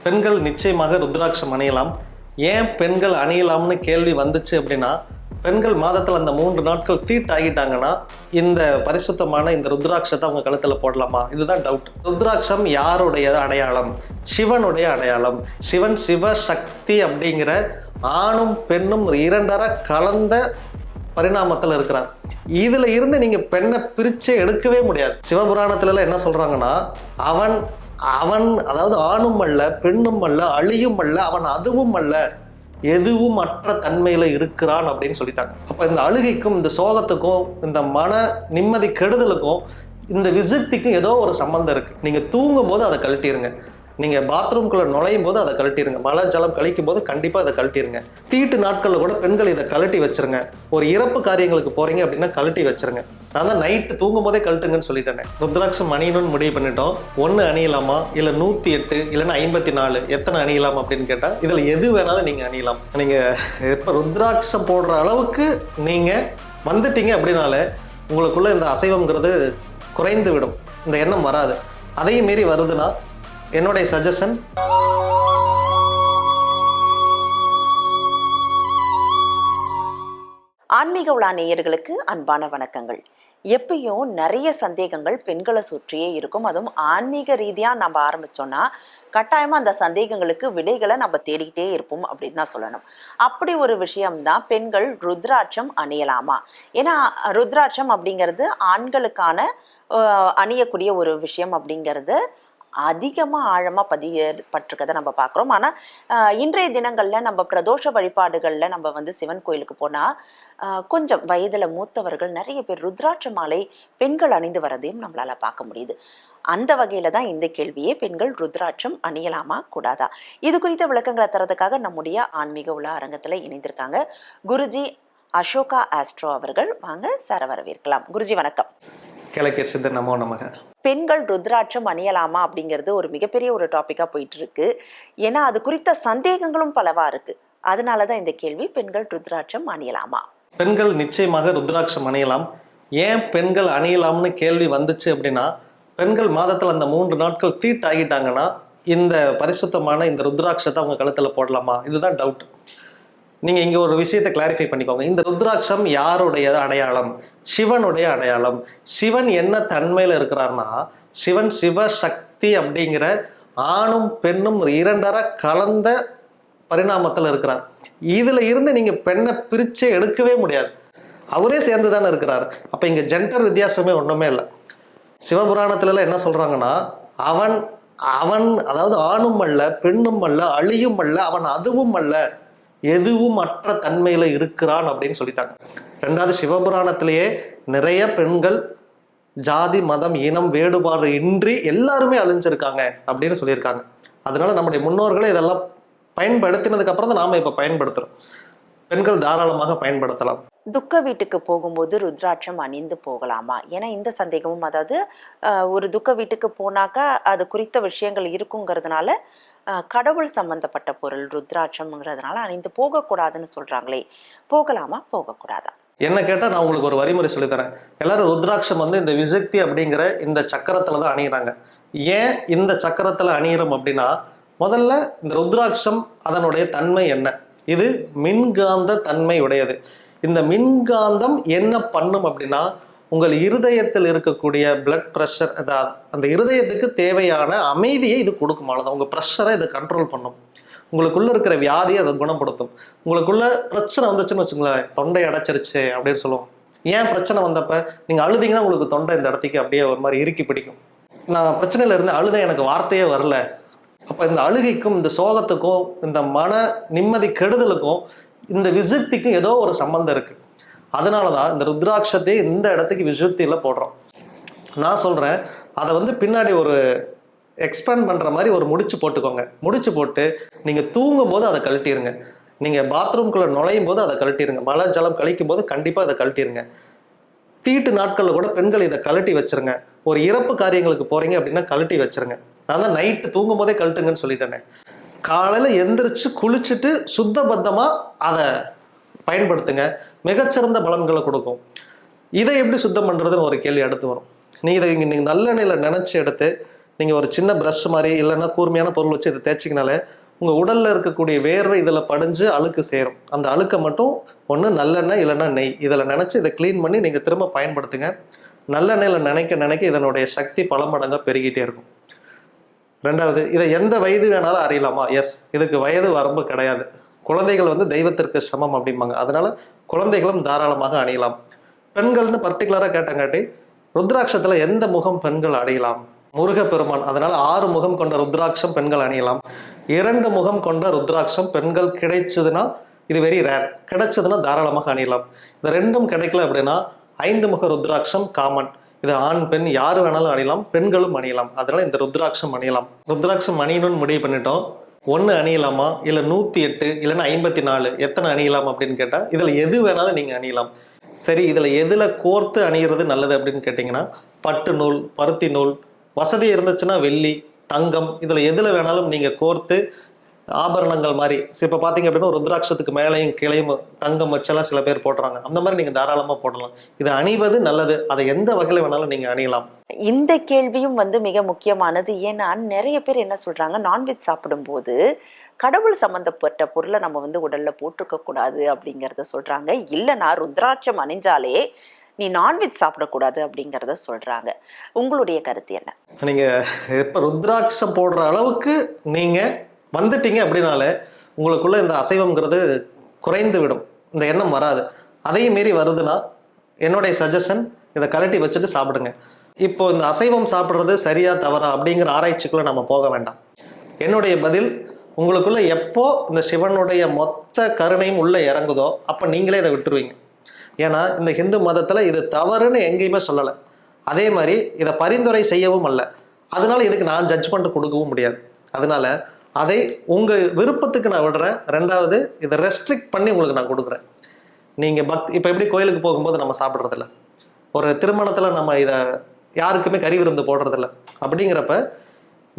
பெண்கள் நிச்சயமாக ருத்ராட்சம் அணியலாம். ஏன் பெண்கள் அணியலாம்னு கேள்வி வந்துச்சு அப்படின்னா, பெண்கள் மாதத்தில் அந்த 3 நாட்கள் தீட்டாகிட்டாங்கன்னா இந்த பரிசுத்தமான இந்த ருத்ராட்சத்தை அவங்க கழுத்தில் போடலாமா? இதுதான் டவுட். ருத்ராட்சம் யாருடைய அடையாளம்? சிவனுடைய அடையாளம். சிவன் சிவசக்தி அப்படிங்கிற ஆணும் பெண்ணும் இரண்டரை கலந்த பரிணாமத்தில் இருக்கிறார். இதுல இருந்து நீங்க பெண்ணை பிரிச்சே எடுக்கவே முடியாது. சிவபுராணத்துல என்ன சொல்றாங்கன்னா, அவன் அவன் அதாவது ஆணும் அல்ல பெண்ணும் அல்ல அழியும் அல்ல அவன் அதுவும் அல்ல எதுவும் மற்ற தன்மையில இருக்கிறான் அப்படின்னு சொல்லிட்டாங்க. அப்ப இந்த அழுகைக்கும் இந்த சோகத்துக்கும் இந்த மன நிம்மதி கெடுதலுக்கும் இந்த விசுக்திக்கும் ஏதோ ஒரு சம்பந்தம் இருக்கு. நீங்க தூங்கும் போது அதை கழட்டிருங்க. நீங்க பாத்ரூம்குள்ள நுழையும் போது அதை கழட்டிருங்க. மழை ஜலம் கழிக்கும் போது கண்டிப்பா அதை கழட்டிருங்க. தீட்டு நாட்கள்ல கூட பெண்கள் இதை கழட்டி வச்சிருங்க. ஒரு இறப்பு காரியங்களுக்கு போறீங்க அப்படின்னா கழட்டி வச்சிருங்க. நான் தான் நைட்டு தூங்கும் போதே கழட்டுங்கன்னு சொல்லிட்டேன். ருத்ராட்சம் அணியணும்னு முடிவு பண்ணிட்டோம். 1 அணியலாமா இல்ல 108 இல்லைன்னா 54 எத்தனை அணியலாம் அப்படின்னு கேட்டா இதுல எது வேணாலும் நீங்க அணியலாம். நீங்க இப்ப ருத்ராட்சம் போடுற அளவுக்கு நீங்க வந்துட்டீங்க அப்படின்னாலே உங்களுக்குள்ள இந்த அசைவம்ங்கிறது குறைந்து விடும். இந்த எண்ணம் வராது. அதையும் மீறி வருதுன்னா என்னுடைய சஜஷன், ஆன்மீக உலா நேயர்களுக்கு அன்பான வணக்கங்கள். எப்பயும் நிறைய சந்தேகங்கள் பெண்களை சுற்றியே இருக்கும். அதுவும் ஆன்மீக ரீதியா நம்ம ஆரம்பிச்சோம்னா கட்டாயமா அந்த சந்தேகங்களுக்கு விடைகளை நம்ம தேடிக்கிட்டே இருப்போம் அப்படின்னு தான் சொல்லணும். அப்படி ஒரு விஷயம்தான் பெண்கள் ருத்ராட்சம் அணியலாமா? ஏன்னா ருத்ராட்சம் அப்படிங்கிறது ஆண்களுக்கான அணியக்கூடிய ஒரு விஷயம் அப்படிங்கிறது அதிகமாக ஆழமாக பதியப்பட்டிருக்கதை நம்ம பார்க்குறோம். ஆனால் இன்றைய தினங்களில் நம்ம பிரதோஷ வழிபாடுகளில் நம்ம சிவன் கோயிலுக்கு போனால் கொஞ்சம் வயதில் மூத்தவர்கள் நிறைய பேர் ருத்ராட்ச மாலை பெண்கள் அணிந்து வரதையும் நம்மளால் பார்க்க முடியுது. அந்த வகையில் தான் இந்த கேள்வியே, பெண்கள் ருத்ராட்சம் அணியலாமா கூடாதா? இது குறித்த விளக்கங்களை தரதுக்காக நம்முடைய ஆன்மீக உலா அரங்கத்தில் இணைந்திருக்காங்க குருஜி அசோகா ஆஸ்ட்ரோ அவர்கள். வாங்க சார வரவேற்கலாம். குருஜி வணக்கம். கிழக்கிய சித்தர் நமோ நமக. பெண்கள் ருத்ராட்சம் அணியலாமா அப்படிங்கிறது ஒரு மிகப்பெரிய ஒரு டாபிக்காக போயிட்டு இருக்கு. ஏன்னா அது குறித்த சந்தேகங்களும் பலவா இருக்கு. அதனாலதான் இந்த கேள்வி, பெண்கள் ருத்ராட்சம் அணியலாமா? பெண்கள் நிச்சயமாக ருத்ராட்சம் அணியலாம். ஏன் பெண்கள் அணியலாம்னு கேள்வி வந்துச்சு அப்படின்னா, பெண்கள் மாதத்தில் அந்த 3 நாட்கள் தீட்டாகிட்டாங்கன்னா இந்த பரிசுத்தமான இந்த ருத்ராட்சத்தை அவங்க கழுத்துல போடலாமா? இதுதான் டவுட். நீங்க இங்க ஒரு விஷயத்தை கிளாரிஃபை பண்ணிக்கோங்க. இந்த ருத்ராட்சம் யாருடைய அடையாளம்? சிவனுடைய அடையாளம். சிவன் என்ன தன்மையில இருக்கிறார்னா, சிவன் சிவசக்தி அப்படிங்கிற ஆணும் பெண்ணும் இரண்டரை கலந்த பரிணாமத்தில் இருக்கிறார். இதுல இருந்து நீங்க பெண்ணை பிரிச்சே எடுக்கவே முடியாது. அவரே சேர்ந்து தானே இருக்கிறார். அப்ப இங்க ஜெண்டர் வித்தியாசமே ஒண்ணுமே இல்லை. சிவபுராணத்துல என்ன சொல்றாங்கன்னா, அவன் அவன் அதாவது ஆணும் அல்ல பெண்ணும் அல்ல அழியும் அல்ல அவன் அதுவும் அல்ல எதுவும் மற்ற தன்மையில இருக்கிறான் அப்படின்னு சொல்லிட்டாங்க. 2வது சிவபுராணத்திலேயே நிறைய பெண்கள் ஜாதி மதம் இனம் வேறுபாடு இன்றி எல்லாருமே அழிஞ்சிருக்காங்க அப்படின்னு சொல்லியிருக்காங்க. அதனால நம்முடைய முன்னோர்களே இதெல்லாம் பயன்படுத்தினதுக்கு அப்புறம் தான் நாம இப்ப பயன்படுத்துறோம். பெண்கள் தாராளமாக பயன்படுத்தலாம். துக்க வீட்டுக்கு போகும்போது ருத்ராட்சம் அணிந்து போகலாமா? ஏன்னா இந்த சந்தேகமும், அதாவது ஒரு துக்க வீட்டுக்கு போனாக்கா அது குறித்த விஷயங்கள் இருக்குங்கிறதுனால கடவுள் சம்பந்தப்பட்ட பொருள் ருத்ராட்சம்ங்கிறதுனால அணிந்து போகக்கூடாதுன்னு சொல்றாங்களே, போகலாமா போகக்கூடாதா? என்ன கேட்டா நான் உங்களுக்கு ஒரு வழிமுறை சொல்லித்தரேன். எல்லாரும் ருத்ராட்சம் இந்த விசுக்தி அப்படிங்கிற இந்த சக்கரத்துல தான் அணியிறாங்க. ஏன் இந்த சக்கரத்துல அணியிறோம் அப்படின்னா, முதல்ல இந்த ருத்ராட்சம் அதனுடைய தன்மை என்ன? இது மின்காந்த தன்மை உடையது. இந்த மின்காந்தம் என்ன பண்ணும் அப்படின்னா, உங்கள் இருதயத்தில் இருக்கக்கூடிய பிளட் ப்ரெஷர், அந்த இருதயத்துக்கு தேவையான அமைதியை இது கொடுக்கும். அவ்வளோதான். உங்கள் ப்ரெஷரை இதை கண்ட்ரோல் பண்ணும். உங்களுக்குள்ள இருக்கிற வியாதியை அதை குணப்படுத்தும். உங்களுக்குள்ள பிரச்சனை வந்துச்சுன்னு வச்சுங்களேன், தொண்டை அடைச்சிருச்சு அப்படின்னு சொல்லுவோம். ஏன் பிரச்சனை வந்தப்ப நீங்கள் அழுதிங்கன்னா உங்களுக்கு தொண்டை இந்த இடத்துக்கு அப்படியே ஒரு மாதிரி இறுக்கி பிடிக்கும். நான் பிரச்சனையில இருந்து அழுத, எனக்கு வார்த்தையே வரல. அப்போ இந்த அழுகைக்கும் இந்த சோகத்துக்கும் இந்த மன நிம்மதி கெடுதலுக்கும் இந்த விசுக்திக்கும் ஏதோ ஒரு சம்பந்தம் இருக்கு. அதனாலதான் இந்த ருத்ராட்சத்தையே இந்த இடத்துக்கு விசுக்தியில போடுறோம். நான் சொல்றேன், அதை பின்னாடி ஒரு எக்ஸ்பேண்ட் பண்ற மாதிரி ஒரு முடிச்சு போட்டுக்கோங்க. முடிச்சு போட்டு நீங்க தூங்கும் போது அதை கழட்டிருங்க. நீங்க பாத்ரூம்குள்ள நுழையும் போது அதை கழட்டிருங்க. மழை ஜலம் கழிக்கும் போது கண்டிப்பா அதை கழட்டிருங்க. தீட்டு நாட்கள்ல கூட பெண்கள் இதை கழட்டி வச்சிருங்க. ஒரு இறப்பு காரியங்களுக்கு போறீங்க அப்படின்னா கழட்டி வச்சிருங்க. நான் தான் நைட்டு தூங்கும் போதே கழட்டுங்கன்னு சொல்லிட்டேனே. காலையில எந்திரிச்சு குளிச்சுட்டு சுத்தபத்தமா அதை பயன்படுத்துங்க. மிகச்சிறந்த பலன்களை கொடுக்கும். இதை எப்படி சுத்தம் பண்றதுன்னு ஒரு கேள்வி அடுத்து வரும். நீ இதை நீங்க நல்லெண்ணெயில நினைச்சு எடுத்து நீங்கள் ஒரு சின்ன ப்ரஷ் மாதிரி இல்லைன்னா கூர்மையான பொருள் வச்சு இதை தேய்ச்சிங்கனாலே உங்கள் உடலில் இருக்கக்கூடிய வேர்வை இதில் படிஞ்சு அழுக்கு சேரும். அந்த அழுக்கை மட்டும் ஒன்று நல்லெண்ணெய் இல்லைன்னா நெய் இதில் நினச்சி இதை க்ளீன் பண்ணி நீங்கள் திரும்ப பயன்படுத்துங்க. நல்லெண்ணெயில் நினைக்க இதனுடைய சக்தி பல மடங்காக பெருகிட்டே இருக்கும். ரெண்டாவது, இதை எந்த வயது வேணாலும் அறியலாமா? எஸ், இதுக்கு வயது வரம்பு கிடையாது. குழந்தைகள் வந்து தெய்வத்திற்கு சமம் அப்படிம்பாங்க. அதனால குழந்தைகளும் தாராளமாக அணியலாம். பெண்கள்னு பர்டிகுலராக கேட்டங்காட்டி ருத்ராட்சத்தில் எந்த முகம் பெண்கள் அணியலாம்? முருகப்பெருமான், அதனால 6 முகம் கொண்ட ருத்ராட்சம் பெண்கள் அணியலாம். 2 முகம் கொண்ட ருத்ராட்சம் பெண்கள் கிடைச்சதுன்னா இது வெரி ரேர், கிடைச்சதுன்னா தாராளமாக அணியலாம். இது ரெண்டும் கிடைக்கல அப்படின்னா 5 முக ருத்ராட்சம் காமன். இது ஆண் பெண் யார் வேணாலும் அணியலாம், பெண்களும் அணியலாம். அதனால இந்த ருத்ராட்சம் அணியலாம். ருத்ராட்சம் அணியணும்னு முடிவு பண்ணிட்டோம். 1 அணியலாமா இல்லை 108 இல்லைன்னா 54 எத்தனை அணியலாம் அப்படின்னு கேட்டால் இதில் எது வேணாலும் நீங்கள் அணியலாம். சரி, இதில் எதில் கோர்த்து அணிகிறது நல்லது அப்படின்னு கேட்டிங்கன்னா பட்டு நூல், பருத்தி நூல், வசதி இருந்துச்சுன்னா வெள்ளி, தங்கம், இதில் எதில் வேணாலும் நீங்கள் கோர்த்து ஆபரணங்கள் மாதிரி இப்போ பார்த்தீங்க அப்படின்னா ருத்ராட்சத்துக்கு மேலேயும் கீழையும் தங்கம் வச்செல்லாம் சில பேர் போடுறாங்க. அந்த மாதிரி நீங்கள் தாராளமாக போடலாம். இது அணிவது நல்லது. அதை எந்த வகையில் வேணாலும் நீங்கள் அணியலாம். இந்த கேள்வியும் வந்து மிக முக்கியமானது. ஏன்னா நிறைய பேர் என்ன சொல்றாங்க, நான்வெஜ் சாப்பிடும்போது கடவுள் சம்பந்தப்பட்ட பொருளை நம்ம வந்து உடல்ல போட்டிருக்க கூடாது அப்படிங்கிறத சொல்றாங்க. இல்லைன்னா ருத்ராட்சம் அணிஞ்சாலே நீ நான்வெஜ் சாப்பிடக்கூடாது அப்படிங்கிறத சொல்றாங்க. உங்களுடைய கருத்து என்ன? நீங்க இப்ப ருத்ராட்சம் போடுற அளவுக்கு நீங்க வந்துட்டீங்க அப்படின்னாலே உங்களுக்குள்ள இந்த அசைவம்ங்கிறது குறைந்து விடும். இந்த எண்ணம் வராது. அதையும் மீறி வருதுன்னா என்னுடைய சஜஷன், இதை கலட்டி வச்சுட்டு சாப்பிடுங்க. இப்போ இந்த அசைவம் சாப்பிட்றது சரியா தவறா அப்படிங்கிற ஆராய்ச்சிக்குள்ள நம்ம போக வேண்டாம். என்னுடைய பதில், உங்களுக்குள்ள எப்போ இந்த சிவனுடைய மொத்த கருணையும் உள்ள இறங்குதோ அப்போ நீங்களே இதை விட்டுருவீங்க. ஏன்னா இந்த ஹிந்து மதத்தில் இது தவறுன்னு எங்கேயுமே சொல்லலை. அதே மாதிரி இதை பரிந்துரை செய்யவும் அல்ல. அதனால இதுக்கு நான் ஜட்ஜ்மெண்ட் கொடுக்கவும் முடியாது. அதனால அதை உங்கள் விருப்பத்துக்கு நான் விடுறேன். ரெண்டாவது, இதை ரெஸ்ட்ரிக்ட் பண்ணி உங்களுக்கு நான் கொடுக்குறேன். நீங்கள் இப்போ எப்படி கோயிலுக்கு போகும்போது நம்ம சாப்பிட்றதில்ல, ஒரு திருமணத்தில் நம்ம இதை யாருக்குமே கறி விருந்து போடுறதில்ல. அப்படிங்கிறப்ப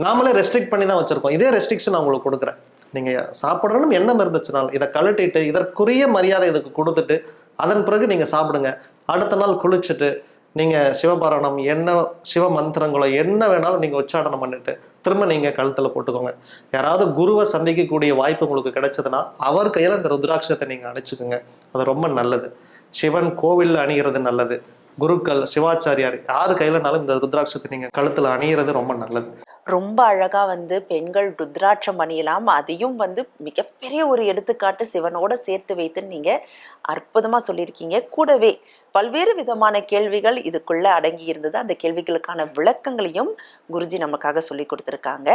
நாமளே ரெஸ்ட்ரிக்ட் பண்ணி தான் வச்சுருக்கோம். இதே ரெஸ்ட்ரிக்ஷன் நான் உங்களுக்கு கொடுக்குறேன். நீங்கள் சாப்பிடணும்னு எண்ணம் இருந்துச்சுனால் இதை கழட்டிட்டு இதற்குரிய மரியாதை இதுக்கு கொடுத்துட்டு அதன் பிறகு நீங்கள் சாப்பிடுங்க. அடுத்த நாள் குளிச்சுட்டு நீங்கள் சிவபாரணம் என்ன சிவ மந்திரங்களோ என்ன வேணாலும் நீங்கள் உச்சாடனம் பண்ணிட்டு திரும்ப நீங்கள் கழுத்தில் போட்டுக்கோங்க. யாராவது குருவை சந்திக்கக்கூடிய வாய்ப்பு உங்களுக்கு கிடைச்சதுன்னா அவர் கையில் இந்த ருத்ராட்சத்தை நீங்கள் அணிச்சுக்கோங்க. அது ரொம்ப நல்லது. சிவன் கோவிலில் அணிகிறது நல்லது. குருக்கள், சிவாச்சாரியார் யார் கையிலனாலும் இந்த ருத்ராட்சத்தை நீங்கள் கழுத்தில் அணிகிறது ரொம்ப நல்லது. ரொம்ப அழகா வந்து பெண்கள் ருத்ராட்சம் அணியலாம். அதையும் வந்து மிகப்பெரிய ஒரு எடுத்துக்காட்டு சிவனோட சேர்த்து வைத்து நீங்க அற்புதமா சொல்லியிருக்கீங்க. கூடவே பல்வேறு விதமான கேள்விகள் இதுக்குள்ள அடங்கி இருந்தது. அந்த கேள்விகளுக்கான விளக்கங்களையும் குருஜி நமக்காக சொல்லி கொடுத்துருக்காங்க.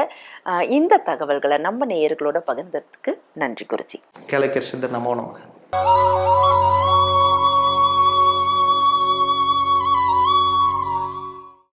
இந்த தகவல்களை நம்ம நேயர்களோட பகிர்ந்ததுக்கு நன்றி குருஜி. கேளக்கே சித்த நமோ நமக.